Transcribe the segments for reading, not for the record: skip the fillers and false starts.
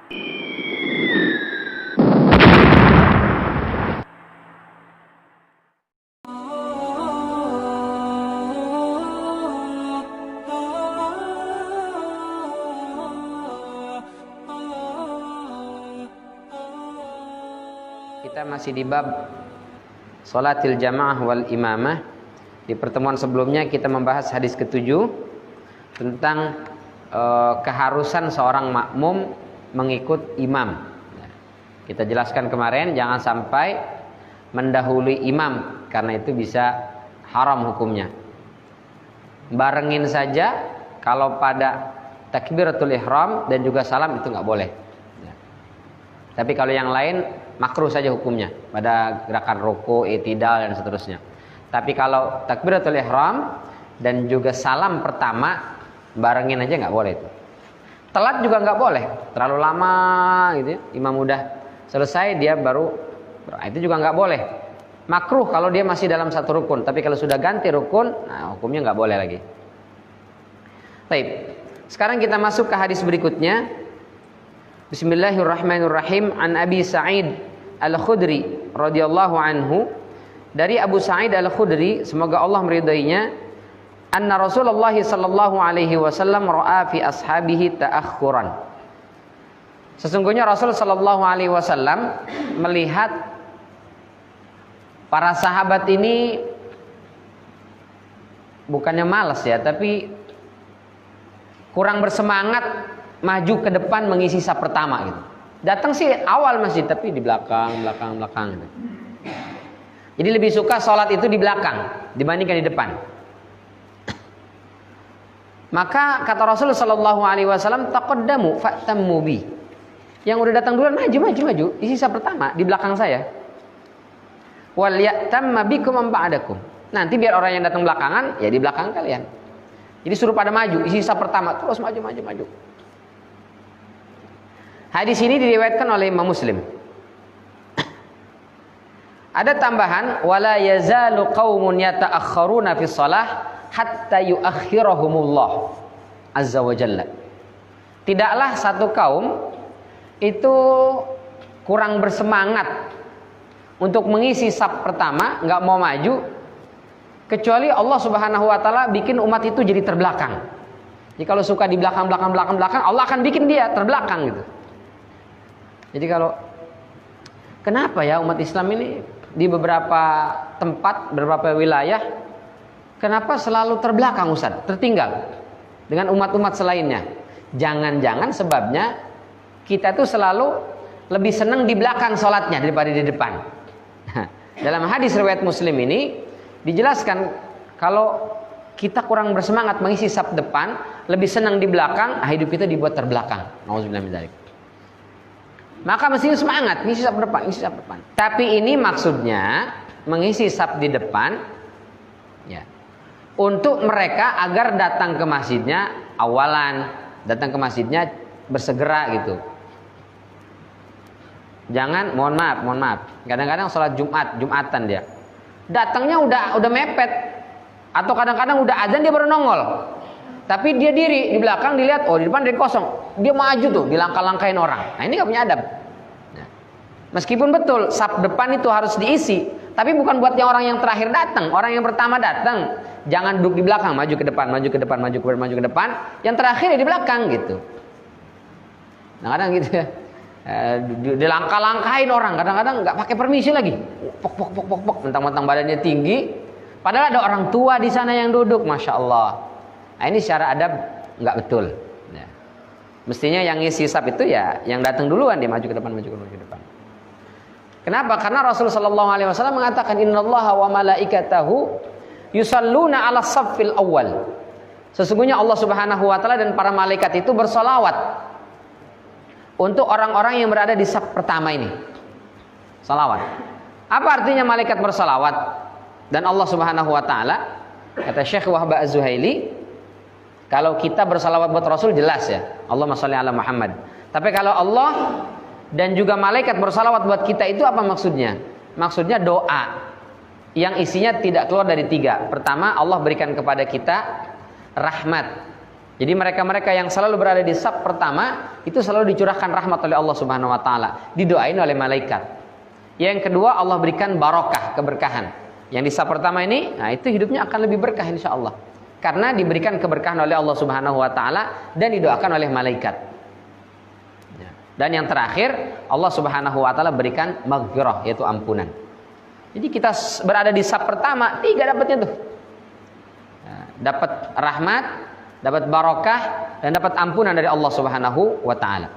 Kita masih di bab Sholatil Jamaah wal Imamah. Di pertemuan sebelumnya kita membahas hadis ke-7 tentang keharusan seorang makmum mengikut imam. Kita jelaskan kemarin jangan sampai mendahului imam, karena itu bisa haram hukumnya. Barengin saja kalau pada takbiratul ihram dan juga salam itu nggak boleh. Tapi kalau yang lain makruh saja hukumnya pada gerakan ruku, i'tidal dan seterusnya. Tapi kalau takbiratul ihram dan juga salam pertama barengin aja nggak boleh itu. Telat juga nggak boleh, terlalu lama gitu ya. Imam udah selesai dia baru, itu juga nggak boleh. Makruh kalau dia masih dalam satu rukun, tapi kalau sudah ganti rukun, nah hukumnya nggak boleh lagi. Baik, sekarang kita masuk ke hadis berikutnya. Bismillahirrahmanirrahim. An Abi Sa'id Al-Khudri radhiyallahu anhu, dari Abu Sa'id Al-Khudri, semoga Allah meridainya, anna Rasulullah sallallahu alaihi wasallam ra'a fi ashabihi ta'akhuran. Sesungguhnya Rasul sallallahu alaihi wasallam melihat para sahabat ini bukannya malas ya, tapi kurang bersemangat maju ke depan mengisi saf pertama gitu. Datang sih awal masjid tapi di belakang gitu. Jadi lebih suka sholat itu di belakang dibandingkan di depan. Maka kata Rasul sallallahu alaihi wasallam, taqaddamu fa'tammu bi. Yang udah datang duluan maju, isi saf pertama di belakang saya. Wal ya'tamma bikum man ba'dakum. Nanti biar orang yang datang belakangan ya di belakang kalian. Jadi suruh pada maju, isi saf pertama terus maju. Hadis ini diriwayatkan oleh Imam Muslim. Ada tambahan, wala yazalu qaumun yata'akhkharuna fi shalah hatta yuakhirahumullah azza wa jalla. Tidaklah satu kaum itu kurang bersemangat untuk mengisi saf pertama, nggak mau maju, kecuali Allah Subhanahu wa taala bikin umat itu jadi terbelakang. Jadi kalau suka di belakang, Allah akan bikin dia terbelakang gitu. Jadi kalau kenapa ya umat Islam ini di beberapa tempat, beberapa wilayah, kenapa selalu terbelakang Ustaz, tertinggal dengan umat-umat selainnya? Jangan-jangan sebabnya kita tuh selalu lebih senang di belakang sholatnya daripada di depan. Dalam hadis riwayat Muslim ini dijelaskan kalau kita kurang bersemangat mengisi saf depan, lebih senang di belakang, hidup kita dibuat terbelakang. Nauzubillah min dzalik. Maka mestinya semangat ngisi saf depan. Tapi ini maksudnya mengisi saf di depan ya, untuk mereka agar datang ke masjidnya awalan, datang ke masjidnya bersegera gitu. Jangan, mohon maaf. Kadang-kadang sholat Jumatan dia datangnya udah mepet, atau kadang-kadang udah azan dia baru nongol. Tapi dia diri di belakang, dilihat di depan dari kosong, dia maju tuh dilangkah-langkahin orang. Nah ini nggak punya adab. Nah, meskipun betul saf depan itu harus diisi, tapi bukan buat orang yang terakhir datang. Orang yang pertama datang jangan duduk di belakang, maju ke depan. Yang terakhir ya di belakang gitu. Nah kadang gitu ya, dilangkah-langkahin orang, kadang-kadang nggak pakai permisi lagi, pok, mentang-mentang badannya tinggi, padahal ada orang tua di sana yang duduk, masya Allah. Nah, ini secara adab nggak betul. Ya. Mestinya yang ngisi saf itu ya yang datang duluan, dia maju ke depan. Kenapa? Karena Rasulullah sallallahu alaihi wasallam mengatakan innallaha wa malaikatahu yusalluna 'ala saffil awwal. Sesungguhnya Allah Subhanahu wa taala dan para malaikat itu bersolawat untuk orang-orang yang berada di saf pertama ini. Salawat. Apa artinya malaikat bersolawat dan Allah Subhanahu wa taala? Kata Syekh Wahbah Az-Zuhaili, kalau kita bersalawat buat Rasul jelas ya, Allahumma sholli ala Muhammad. Tapi kalau Allah dan juga malaikat bersalawat buat kita itu apa maksudnya? Maksudnya doa yang isinya tidak keluar dari tiga. Pertama, Allah berikan kepada kita rahmat, Jadi mereka-mereka yang selalu berada di saf pertama itu selalu dicurahkan rahmat oleh Allah Subhanahu wa taala, didoain oleh malaikat. Yang kedua, Allah berikan barokah, keberkahan. Yang di saf pertama ini, nah itu hidupnya akan lebih berkah insyaallah. Karena diberikan keberkahan oleh Allah Subhanahu wa taala dan didoakan oleh malaikat. Dan yang terakhir, Allah Subhanahu wa taala berikan maghfirah, yaitu ampunan. Jadi kita berada di saf pertama, 3 dapatnya tuh. Dapat rahmat, dapat barokah, dan dapat ampunan dari Allah Subhanahu wa taala.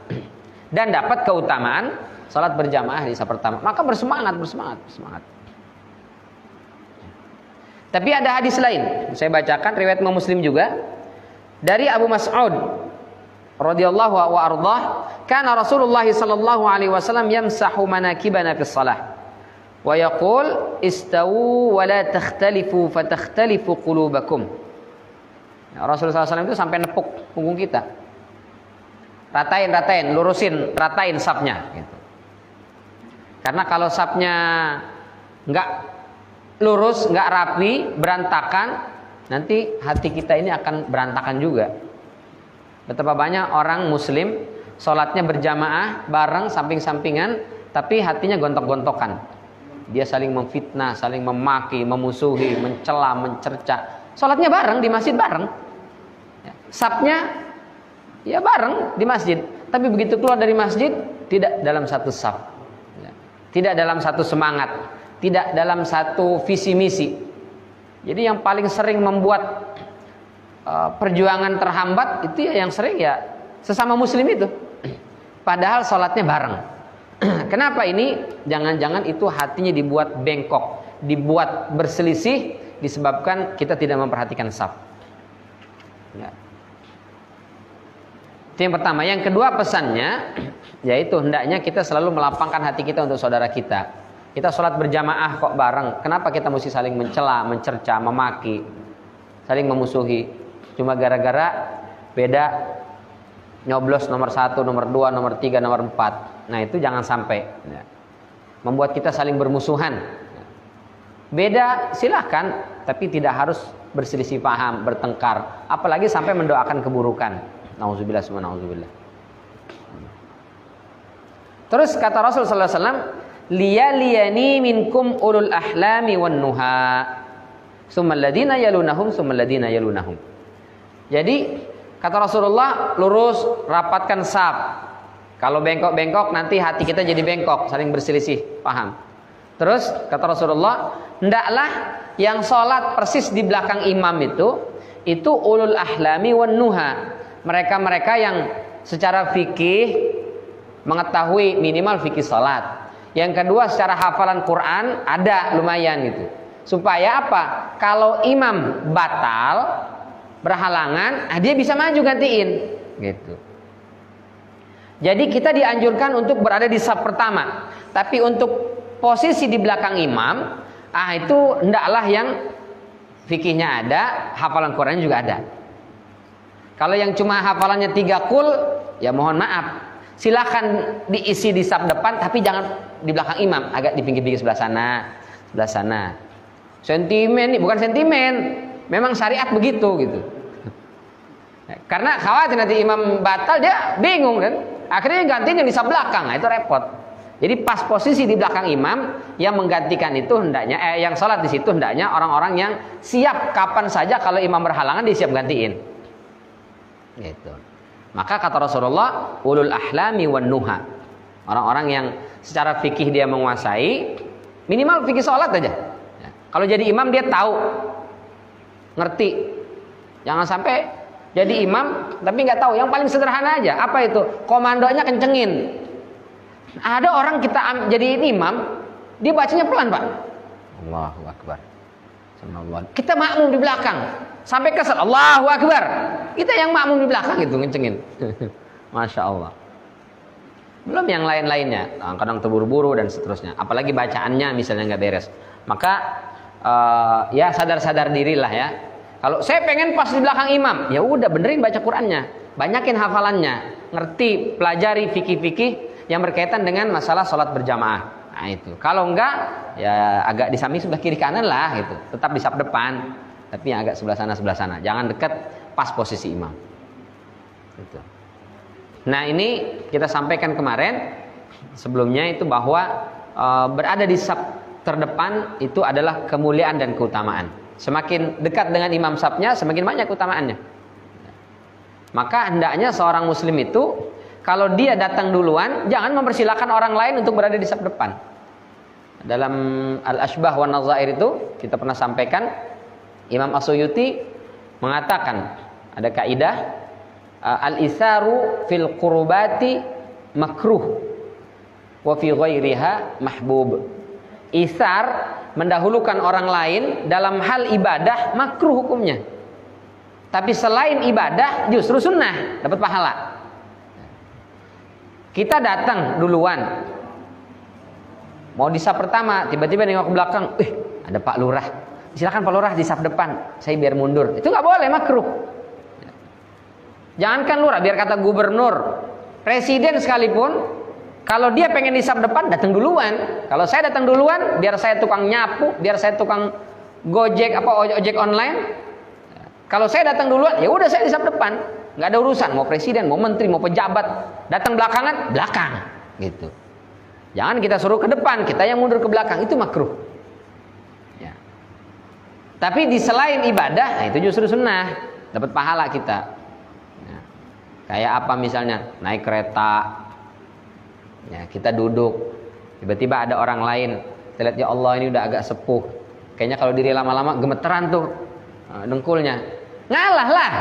Dan dapat keutamaan salat berjamaah di saf pertama. Maka bersemangat. Tapi ada hadis lain, saya bacakan riwayat Imam Muslim juga dari Abu Mas'ud radhiyallahu wa ardhah, kana Rasulullah sallallahu alaihi wasallam yamsahu manakibana fis shalah wa yaqul istawu wa la takhtalifu fatakhtalifu qulubakum. Rasulullah SAW itu sampai nepuk punggung kita. Ratain, ratain sapnya gitu. Karena kalau sapnya enggak lurus, enggak rapi, berantakan, nanti hati kita ini akan berantakan juga. Betapa banyak orang muslim sholatnya berjamaah bareng samping-sampingan, tapi hatinya gontok-gontokan. Dia saling memfitnah, saling memaki, memusuhi, mencela, mencerca. Sholatnya bareng di masjid bareng. Sapnya ya bareng di masjid, tapi begitu keluar dari masjid tidak dalam satu sap, tidak dalam satu semangat, tidak dalam satu visi misi. Jadi yang paling sering membuat perjuangan terhambat itu ya yang sering ya sesama muslim itu, padahal sholatnya bareng. Kenapa ini? Jangan-jangan itu hatinya dibuat bengkok, dibuat berselisih disebabkan kita tidak memperhatikan saf. Ya. Itu yang pertama. Yang kedua pesannya, yaitu hendaknya kita selalu melapangkan hati kita untuk saudara kita. Kita sholat berjamaah kok bareng, kenapa kita mesti saling mencela, mencerca, memaki, saling memusuhi, cuma gara-gara beda nyoblos nomor 1, nomor 2, nomor 3, nomor 4. Nah itu jangan sampai ya, membuat kita saling bermusuhan. Beda silahkan, tapi tidak harus berselisih paham, bertengkar, apalagi sampai mendoakan keburukan. Nauzubillah summa nauzubillah. Terus kata Rasul sallallahu alaihi wasallam, liyaliyani minkum ulul ahlami wan nuha, summal ladina yalunahum, summal ladina yalunahum. Jadi kata Rasulullah, lurus, rapatkan saf. Kalau bengkok-bengkok nanti hati kita jadi bengkok, saling berselisih paham. Terus kata Rasulullah, hendaklah yang sholat persis di belakang imam itu ulul ahlami wan nuha. Mereka-mereka yang secara fikih mengetahui minimal fikih sholat. Yang kedua secara hafalan Quran ada lumayan gitu. Supaya apa? Kalau imam batal, berhalangan, dia bisa maju gantiin gitu. Jadi kita dianjurkan untuk berada di saf pertama. Tapi untuk posisi di belakang imam, itu hendaklah yang fikihnya ada, hafalan Quran juga ada. Kalau yang cuma hafalannya 3 kul, ya mohon maaf, silakan diisi di saf depan, tapi jangan di belakang imam, agak di pinggir-pinggir sebelah sana. Sentimen nih, bukan sentimen, memang syariat begitu gitu. Karena khawatir nanti imam batal, dia bingung kan, akhirnya gantiin yang di saf belakang, itu repot. Jadi pas posisi di belakang imam, yang menggantikan itu hendaknya, yang sholat di situ hendaknya orang-orang yang siap kapan saja kalau imam berhalangan dia siap gantiin. Gitu. Maka kata Rasulullah, ulul ahlami wan nuha. Orang-orang yang secara fikih dia menguasai, minimal fikih sholat aja. Ya. Kalau jadi imam dia tahu, ngerti. Jangan sampai jadi imam tapi nggak tahu. Yang paling sederhana aja, apa itu? Komandonya kencengin. Ada orang kita jadi imam, dia bacanya pelan pak. Allahu Akbar. Kita makmum di belakang, sampai kesel Allahu Akbar. Kita yang makmum di belakang gitu ngencengin. Masya Allah. Belum yang lain-lainnya, kadang terburu-buru dan seterusnya. Apalagi bacaannya misalnya nggak beres. Maka ya sadar-sadar dirilah ya. Kalau saya pengen pas di belakang imam, ya udah benerin baca Qurannya, banyakin hafalannya, ngerti, pelajari fikih-fikih yang berkaitan dengan masalah sholat berjamaah. Nah itu. Kalau enggak, ya agak di samping sebelah kiri kanan lah gitu. Tetap di saf depan, tapi yang agak sebelah sana. Jangan dekat pas posisi imam. Gitu. Nah ini kita sampaikan kemarin sebelumnya itu bahwa berada di saf terdepan itu adalah kemuliaan dan keutamaan. Semakin dekat dengan imam safnya, semakin banyak keutamaannya. Maka hendaknya seorang muslim itu kalau dia datang duluan, jangan mempersilahkan orang lain untuk berada di saf depan. Dalam Al-Ashbah wa Nazair itu kita pernah sampaikan, Imam As-Suyuti mengatakan ada kaidah al-isaru fil qurbati makruh wa fi ghairiha mahbub. Isar mendahulukan orang lain dalam hal ibadah makruh hukumnya. Tapi selain ibadah justru sunnah, dapat pahala. Kita datang duluan, mau di saf pertama, tiba-tiba nengok ke belakang, ada Pak Lurah. Silakan Pak Lurah di saf depan, saya biar mundur. Itu nggak boleh, makruh. Jangankan lurah, biar kata gubernur, presiden sekalipun, kalau dia pengen di saf depan, datang duluan. Kalau saya datang duluan, biar saya tukang nyapu, biar saya tukang gojek ojek online. Kalau saya datang duluan, ya udah saya di saf depan, nggak ada urusan. Mau presiden, mau menteri, mau pejabat, datang belakangan, belakang, gitu. Jangan kita suruh ke depan, kita yang mundur ke belakang, itu makruh. Ya. Tapi di selain ibadah, nah itu justru sunnah, dapat pahala kita. Ya. Kayak apa misalnya, naik kereta, ya kita duduk, tiba-tiba ada orang lain, kita lihat ya Allah ini udah agak sepuh, kayaknya kalau diri lama-lama gemeteran tuh dengkulnya, ngalah lah,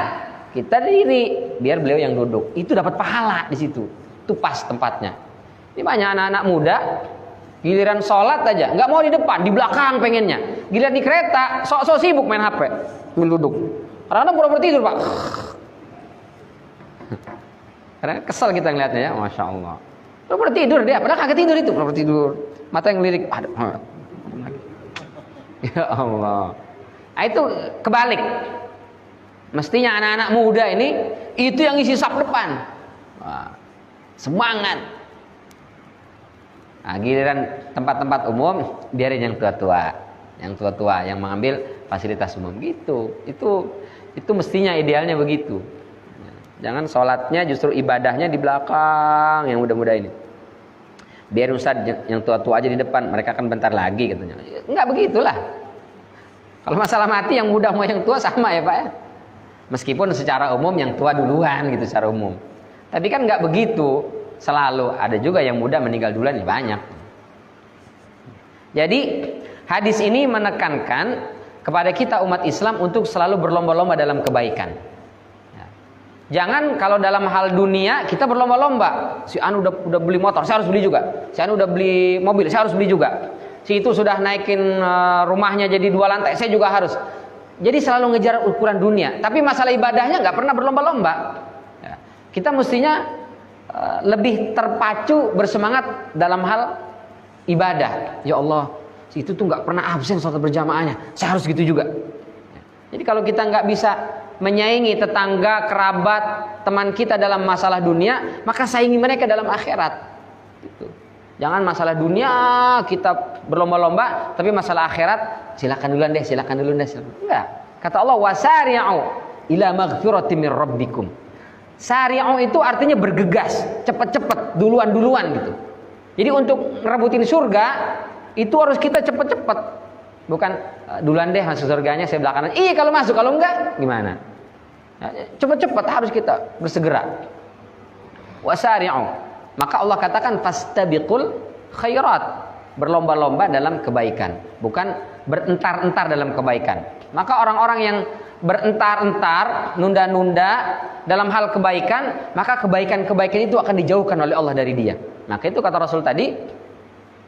kita diri, biar beliau yang duduk, itu dapat pahala di situ, itu pas tempatnya. Ini banyak anak-anak muda, giliran sholat aja, nggak mau di depan, di belakang pengennya. Giliran di kereta, sok-sok sibuk main HP, duduk. Kadang-kadang pura-pura tidur Pak. Karena kesel kita ngeliatnya ya, masya Allah. Pura-pura tidur dia, padahal kagak tidur itu, pura-pura tidur. Mata yang lirik, aduh. Ya Allah. Nah, itu kebalik. Mestinya anak-anak muda ini, itu yang isi saf depan. Wah, semangat. Nah, giliran tempat-tempat umum biarin yang tua-tua yang mengambil fasilitas umum gitu. Itu mestinya idealnya begitu. Jangan sholatnya justru ibadahnya di belakang yang muda-muda ini. Biar ustaz yang tua-tua aja di depan, mereka kan bentar lagi katanya. Enggak begitulah. Kalau masalah mati yang muda mau yang tua sama ya Pak ya. Meskipun secara umum yang tua duluan gitu secara umum. Tapi kan enggak begitu. Selalu ada juga yang muda meninggal duluan ya banyak. Jadi hadis ini menekankan kepada kita umat Islam untuk selalu berlomba-lomba dalam kebaikan. Jangan kalau dalam hal dunia kita berlomba-lomba. Si Anu udah beli motor, saya harus beli juga. Si Anu udah beli mobil, saya harus beli juga. Si itu sudah naikin rumahnya jadi 2 lantai, saya juga harus. Jadi selalu ngejar ukuran dunia. Tapi masalah ibadahnya nggak pernah berlomba-lomba. Kita mestinya lebih terpacu bersemangat dalam hal ibadah. Ya Allah, itu tuh nggak pernah absen sholat berjamaahnya, saya harus gitu juga. Jadi kalau kita nggak bisa menyaingi tetangga, kerabat, teman kita dalam masalah dunia, maka saingi mereka dalam akhirat. Gitu. Jangan masalah dunia kita berlomba-lomba, tapi masalah akhirat silakan duluan deh. Enggak. Kata Allah, wasari'u ila maghfiratin min rabbikum. Sari'u itu artinya bergegas, cepet-cepet, duluan-duluan gitu. Jadi untuk ngerebutin surga itu harus kita cepet-cepet. Bukan duluan deh masuk surganya, saya belakangan. Iya kalau masuk, kalau enggak gimana? Cepet-cepet harus kita bersegera. Wasari'u. Maka Allah katakan fastabiqul khairat. Berlomba-lomba dalam kebaikan, bukan berentar-entar dalam kebaikan. Maka orang-orang yang berentar-entar, nunda-nunda dalam hal kebaikan, maka kebaikan-kebaikan itu akan dijauhkan oleh Allah dari dia. Maka itu kata Rasul tadi,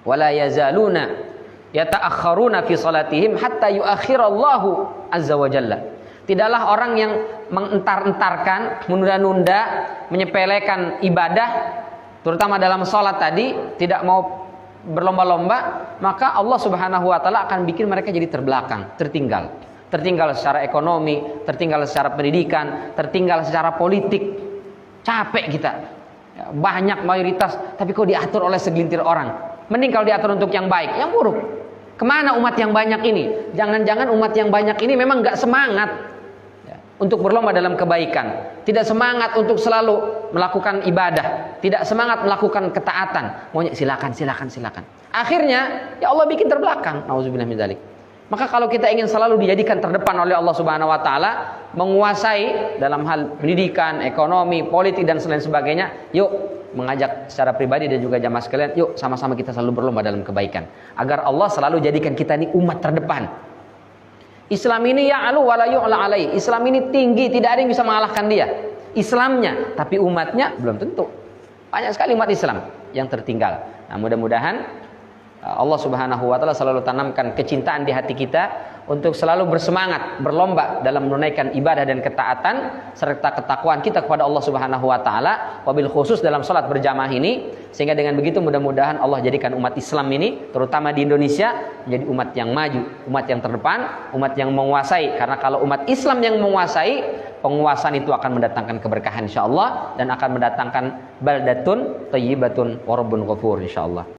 wala yazaluna yata'akhkharuna fi salatihim hatta yuakhirallahu azza wa jalla. Tidaklah orang yang mengentar-entarkan, menunda-nunda, menyepelekan ibadah, terutama dalam salat tadi, tidak mau berlomba-lomba, maka Allah Subhanahu wa taala akan bikin mereka jadi terbelakang, tertinggal. Tertinggal secara ekonomi, tertinggal secara pendidikan, tertinggal secara politik. Capek kita. Banyak mayoritas, tapi kok diatur oleh segelintir orang. Mending kalau diatur untuk yang baik, yang buruk. Kemana umat yang banyak ini? Jangan-jangan umat yang banyak ini memang gak semangat. untuk berlomba dalam kebaikan, tidak semangat untuk selalu melakukan ibadah, tidak semangat melakukan ketaatan, maunya silakan. Akhirnya ya Allah bikin terbelakang. Nauzubillah min dzalik. Maka kalau kita ingin selalu dijadikan terdepan oleh Allah Subhanahu wa taala, menguasai dalam hal pendidikan, ekonomi, politik dan selain sebagainya, yuk mengajak secara pribadi dan juga jamaah sekalian, yuk sama-sama kita selalu berlomba dalam kebaikan agar Allah selalu jadikan kita ini umat terdepan. Islam ini ya'lu wa la yu'la alai. Islam ini tinggi, tidak ada yang bisa mengalahkan dia. Islamnya, tapi umatnya belum tentu. Banyak sekali umat Islam yang tertinggal. Nah, mudah-mudahan Allah Subhanahu wa taala selalu tanamkan kecintaan di hati kita untuk selalu bersemangat berlomba dalam menunaikan ibadah dan ketaatan serta ketakwaan kita kepada Allah Subhanahu wa taala, wabil khusus dalam salat berjamaah ini, sehingga dengan begitu mudah-mudahan Allah jadikan umat Islam ini terutama di Indonesia menjadi umat yang maju, umat yang terdepan, umat yang menguasai. Karena kalau umat Islam yang menguasai, penguasaan itu akan mendatangkan keberkahan insyaallah dan akan mendatangkan baldatun thayyibatun wa rabbun ghafur insyaallah.